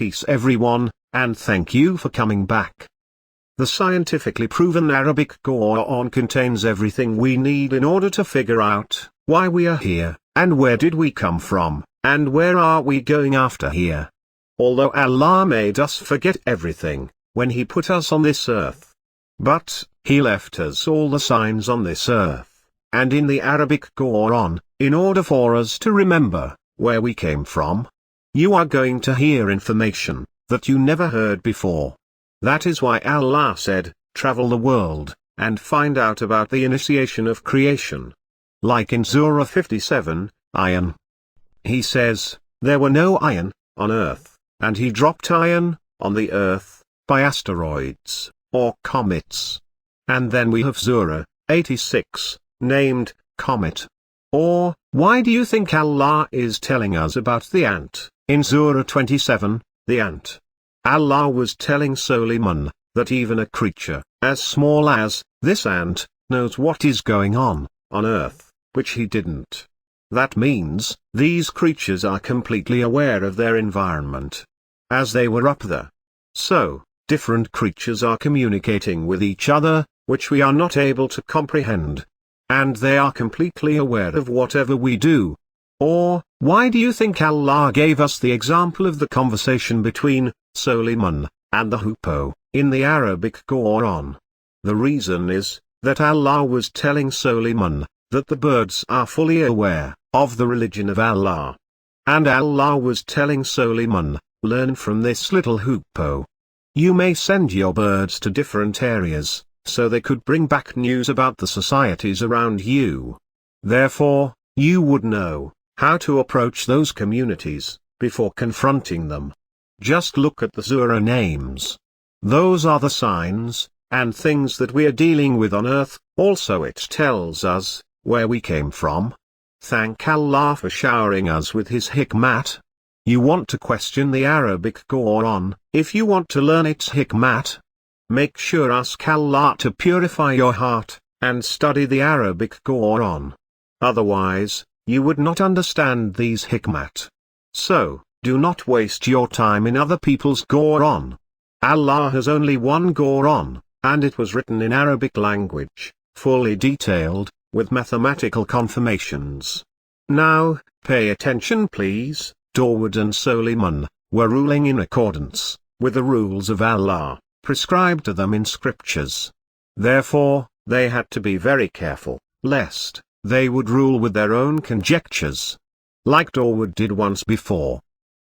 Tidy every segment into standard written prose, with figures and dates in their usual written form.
Peace everyone, and thank you for coming back. The scientifically proven Arabic Quran contains everything we need in order to figure out why we are here, and where did we come from, and where are we going after here. Although Allah made us forget everything, when He put us on this earth. But, He left us all the signs on this earth, and in the Arabic Quran, in order for us to remember where we came from. You are going to hear information that you never heard before. That is why Allah said, travel the world, and find out about the initiation of creation. Like in Surah 57, iron. He says, there were no iron on earth, and He dropped iron on the earth by asteroids or comets. And then we have Surah 86, named Comet. Or, why do you think Allah is telling us about the ant, in Surah 27, the ant? Allah was telling Suleiman that even a creature as small as this ant knows what is going on earth, which he didn't. That means, these creatures are completely aware of their environment, as they were up there. So, different creatures are communicating with each other, which we are not able to comprehend. And they are completely aware of whatever we do. Or, why do you think Allah gave us the example of the conversation between Suleiman and the hoopoe in the Arabic Quran? The reason is that Allah was telling Suleiman that the birds are fully aware of the religion of Allah. And Allah was telling Suleiman, learn from this little hoopoe. You may send your birds to different areas, so they could bring back news about the societies around you. Therefore, you would know how to approach those communities before confronting them. Just look at the surah names. Those are the signs and things that we are dealing with on earth. Also it tells us where we came from. Thank Allah for showering us with His hikmat. You want to question the Arabic Quran, if you want to learn its hikmat. Make sure ask Allah to purify your heart, and study the Arabic Quran. Otherwise, you would not understand these hikmat. So, do not waste your time in other people's Quran. Allah has only one Quran, and it was written in Arabic language, fully detailed, with mathematical confirmations. Now, pay attention please. Dawood and Suleiman were ruling in accordance with the rules of Allah, prescribed to them in scriptures. Therefore, they had to be very careful, lest they would rule with their own conjectures, like Dawood did once before.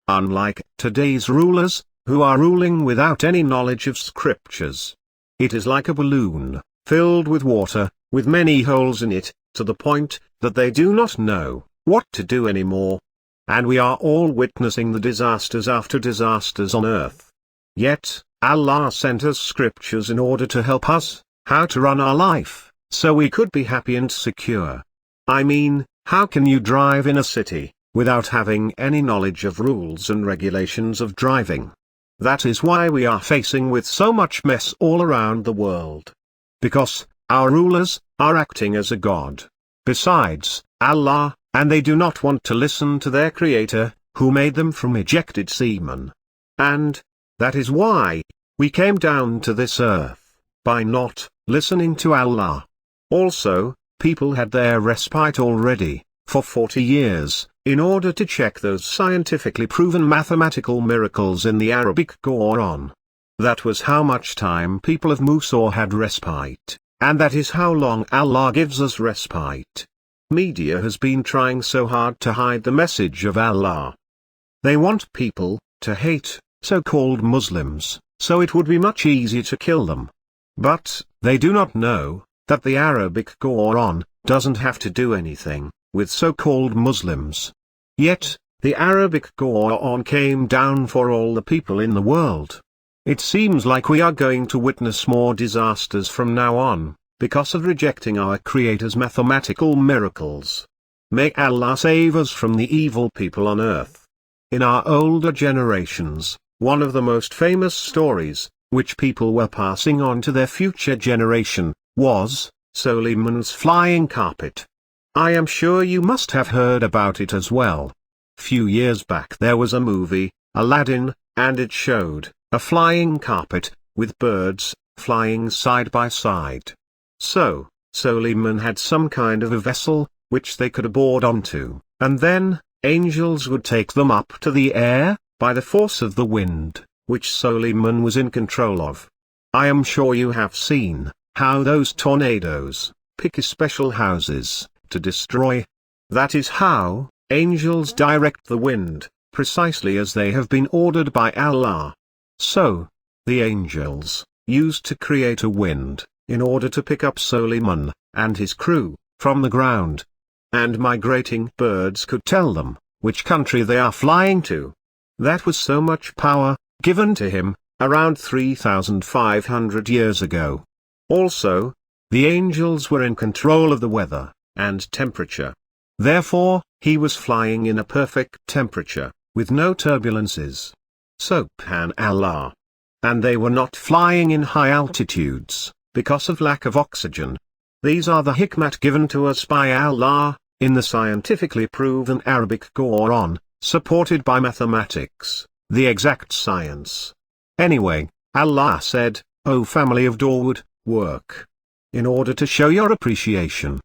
Unlike today's rulers, who are ruling without any knowledge of scriptures. It is like a balloon, filled with water, with many holes in it, to the point that they do not know what to do anymore. And we are all witnessing the disasters after disasters on earth. Yet, Allah sent us scriptures in order to help us how to run our life, so we could be happy and secure. I mean, how can you drive in a city without having any knowledge of rules and regulations of driving? That is why we are facing with so much mess all around the world. Because our rulers are acting as a god, besides Allah, and they do not want to listen to their Creator, who made them from ejected semen. And that is why we came down to this earth, by not listening to Allah. Also, people had their respite already, for 40 years, in order to check those scientifically proven mathematical miracles in the Arabic Quran. That was how much time people of Musa had respite, and that is how long Allah gives us respite. Media has been trying so hard to hide the message of Allah. They want people to hate so-called Muslims, so it would be much easier to kill them. But they do not know that the Arabic Quran doesn't have to do anything with so-called Muslims. Yet, the Arabic Quran came down for all the people in the world. It seems like we are going to witness more disasters from now on, because of rejecting our Creator's mathematical miracles. May Allah save us from the evil people on earth. In our older generations, one of the most famous stories, which people were passing on to their future generation, was Suleiman's flying carpet. I am sure you must have heard about it as well. Few years back there was a movie, Aladdin, and it showed a flying carpet, with birds flying side by side. So, Suleiman had some kind of a vessel, which they could board onto, and then, angels would take them up to the air, by the force of the wind, which Suleiman was in control of. I am sure you have seen how those tornadoes pick special houses to destroy. That is how angels direct the wind, precisely as they have been ordered by Allah. So, the angels used to create a wind, in order to pick up Suleiman and his crew from the ground. And migrating birds could tell them which country they are flying to. That was so much power given to him, around 3,500 years ago. Also, the angels were in control of the weather and temperature. Therefore, he was flying in a perfect temperature, with no turbulences. Subhanallah. And they were not flying in high altitudes, because of lack of oxygen. These are the hikmat given to us by Allah, in the scientifically proven Arabic Quran, supported by mathematics, the exact science. Anyway, Allah said, O family of Dawood, work. In order to show your appreciation.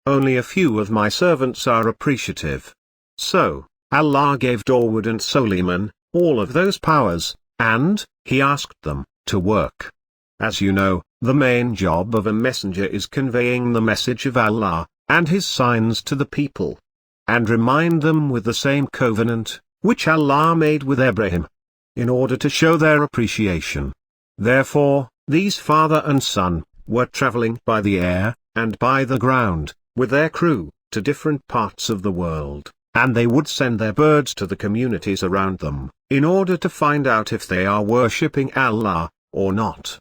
Only a few of my servants are appreciative. So, Allah gave Dawood and Suleiman all of those powers, and he asked them to work. As you know, the main job of a messenger is conveying the message of Allah and his signs to the people, and remind them with the same covenant which Allah made with Abraham, in order to show their appreciation. Therefore, these father and son were traveling by the air and by the ground with their crew to different parts of the world, and they would send their birds to the communities around them, in order to find out if they are worshipping Allah or not.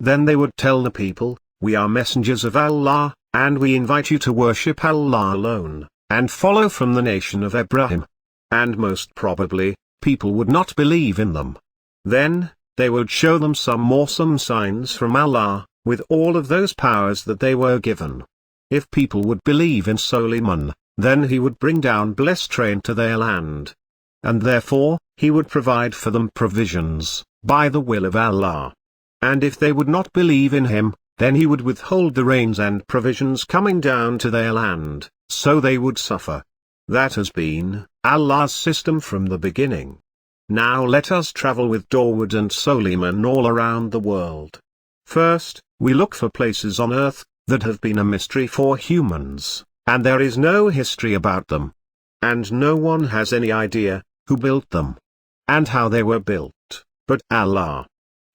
Then they would tell the people, we are messengers of Allah, and we invite you to worship Allah alone, and follow from the nation of Abraham. And most probably, people would not believe in them. Then, they would show them some awesome signs from Allah, with all of those powers that they were given. If people would believe in Suleiman, then he would bring down blessed rain to their land. And therefore, he would provide for them provisions, by the will of Allah. And if they would not believe in him, then he would withhold the rains and provisions coming down to their land, so they would suffer. That has been Allah's system from the beginning. Now let us travel with Dawood and Suleiman all around the world. First, we look for places on earth that have been a mystery for humans, and there is no history about them. And no one has any idea who built them, and how they were built, but Allah.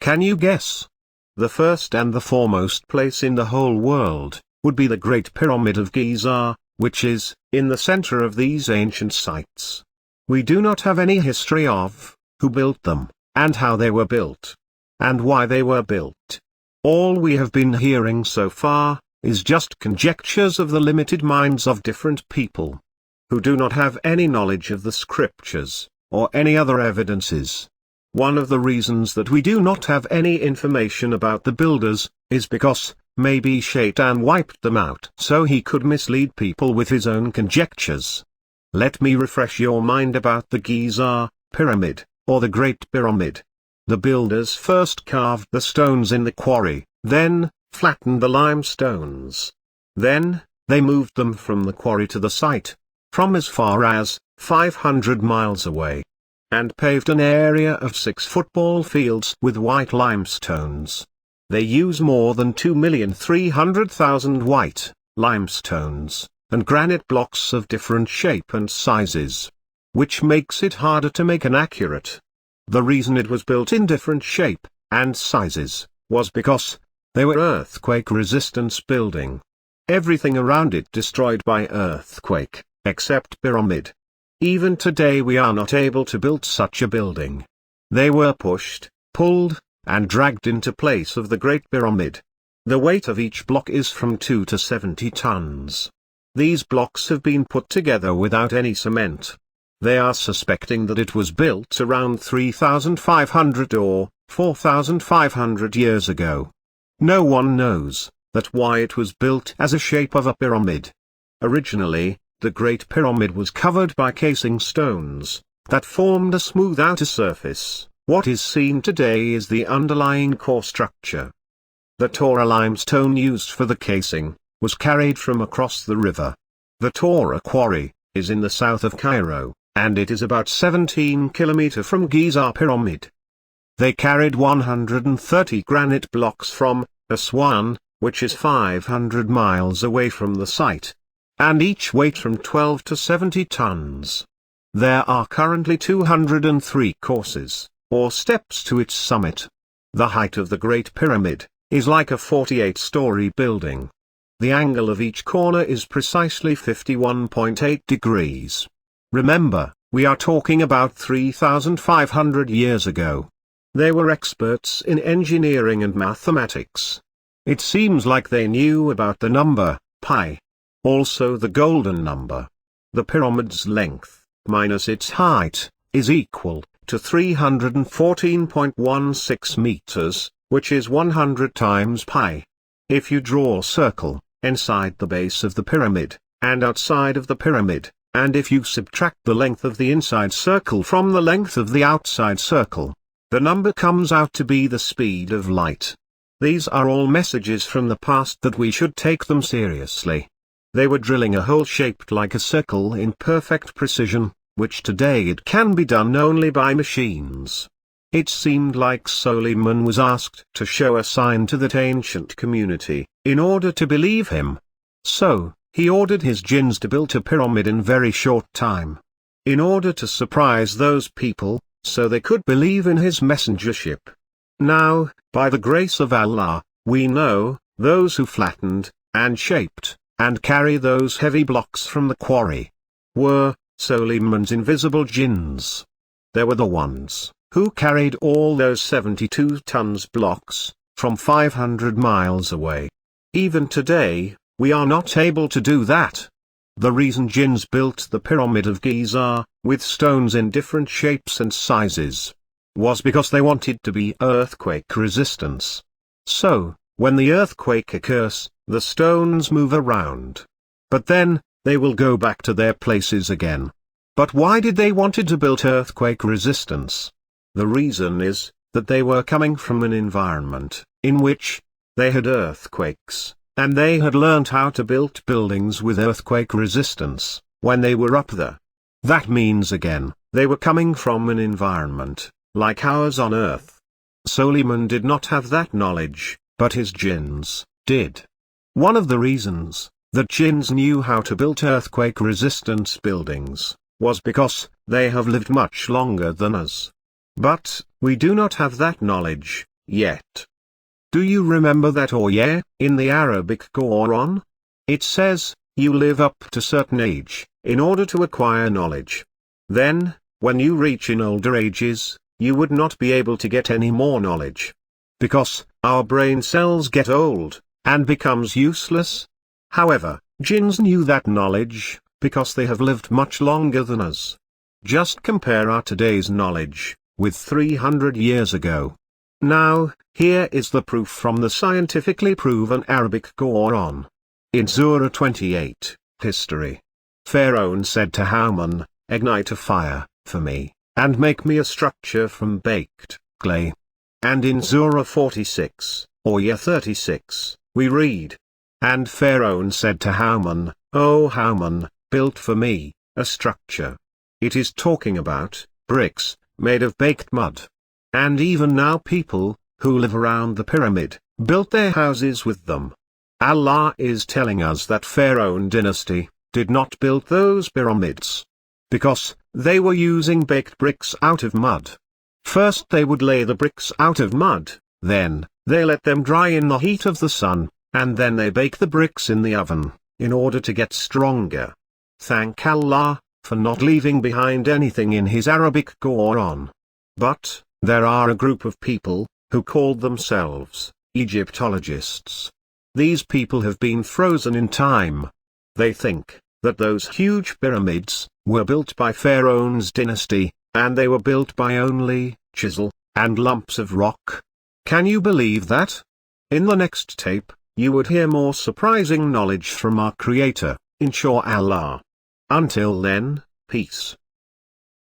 Can you guess? The first and the foremost place in the whole world would be the Great Pyramid of Giza, which is in the center of these ancient sites. We do not have any history of who built them, and how they were built, and why they were built. All we have been hearing so far is just conjectures of the limited minds of different people, who do not have any knowledge of the scriptures, or any other evidences. One of the reasons that we do not have any information about the builders, is because, maybe Shaitan wiped them out so he could mislead people with his own conjectures. Let me refresh your mind about the Giza Pyramid, or the Great Pyramid. The builders first carved the stones in the quarry, then, flattened the limestones. Then, they moved them from the quarry to the site, from as far as 500 miles away, and paved an area of 6 football fields with white limestones. They use more than 2,300,000 white limestones, and granite blocks of different shape and sizes, which makes it harder to make an accurate. The reason it was built in different shape and sizes was because they were earthquake-resistance building. Everything around it destroyed by earthquake, except pyramid. Even today we are not able to build such a building. They were pushed, pulled, and dragged into place of the Great Pyramid. The weight of each block is from 2 to 70 tons. These blocks have been put together without any cement. They are suspecting that it was built around 3,500 or 4,500 years ago. No one knows that why it was built as a shape of a pyramid. Originally, the Great Pyramid was covered by casing stones that formed a smooth outer surface, What is seen today is the underlying core structure. The Torah limestone used for the casing was carried from across the river. The Torah quarry is in the south of Cairo, and it is about 17 km from Giza Pyramid. They carried 130 granite blocks from Aswan, which is 500 miles away from the site, and each weighed from 12 to 70 tons. There are currently 203 courses, or steps to its summit. The height of the Great Pyramid is like a 48-story building. The angle of each corner is precisely 51.8 degrees. Remember, we are talking about 3,500 years ago. They were experts in engineering and mathematics. It seems like they knew about the number, pi. Also the golden number. The pyramid's length, minus its height, is equal to 314.16 meters, which is 100 times pi. If you draw a circle inside the base of the pyramid, and outside of the pyramid, and if you subtract the length of the inside circle from the length of the outside circle, the number comes out to be the speed of light. These are all messages from the past that we should take them seriously. They were drilling a hole shaped like a circle in perfect precision, which today it can be done only by machines. It seemed like Suleiman was asked to show a sign to that ancient community, in order to believe him. So, he ordered his jinns to build a pyramid in very short time. In order to surprise those people, so they could believe in his messengership. Now, by the grace of Allah, we know, those who flattened, and shaped, and carry those heavy blocks from the quarry, were Suleiman's invisible jinns. They were the ones who carried all those 72 tons blocks, from 500 miles away. Even today, we are not able to do that. The reason jinns built the Pyramid of Giza, with stones in different shapes and sizes, was because they wanted to be earthquake resistance. So, when the earthquake occurs, the stones move around. But then, they will go back to their places again. But why did they wanted to build earthquake resistance? The reason is, that they were coming from an environment, in which, they had earthquakes, and they had learned how to build buildings with earthquake resistance, when they were up there. That means again, they were coming from an environment, like ours on Earth. Suleiman did not have that knowledge, but his jinns did. One of the reasons that jinns knew how to build earthquake resistance buildings, was because they have lived much longer than us. But, we do not have that knowledge, yet. Do you remember that ayah, in the Arabic Quran? It says, you live up to certain age, in order to acquire knowledge. Then, when you reach in older ages, you would not be able to get any more knowledge. Because, our brain cells get old, and becomes useless. However, jinns knew that knowledge, because they have lived much longer than us. Just compare our today's knowledge with 300 years ago. Now, here is the proof from the scientifically proven Arabic Quran. In Surah 28, History. Pharaoh said to Haman, ignite a fire for me, and make me a structure from baked clay. And in Surah 46, or year 36, we read, and Pharaoh said to Haman, O Haman, build for me a structure. It is talking about bricks made of baked mud. And even now people, who live around the pyramid, built their houses with them. Allah is telling us that Pharaoh dynasty did not build those pyramids, because they were using baked bricks out of mud. First they would lay the bricks out of mud, then, they let them dry in the heat of the sun, and then they bake the bricks in the oven, in order to get stronger. Thank Allah, for not leaving behind anything in his Arabic Quran. But, there are a group of people, who called themselves Egyptologists. These people have been frozen in time. They think that those huge pyramids were built by Pharaoh's dynasty, and they were built by only chisel and lumps of rock. Can you believe that? In the next tape, you would hear more surprising knowledge from our Creator, inshallah. Until then, peace.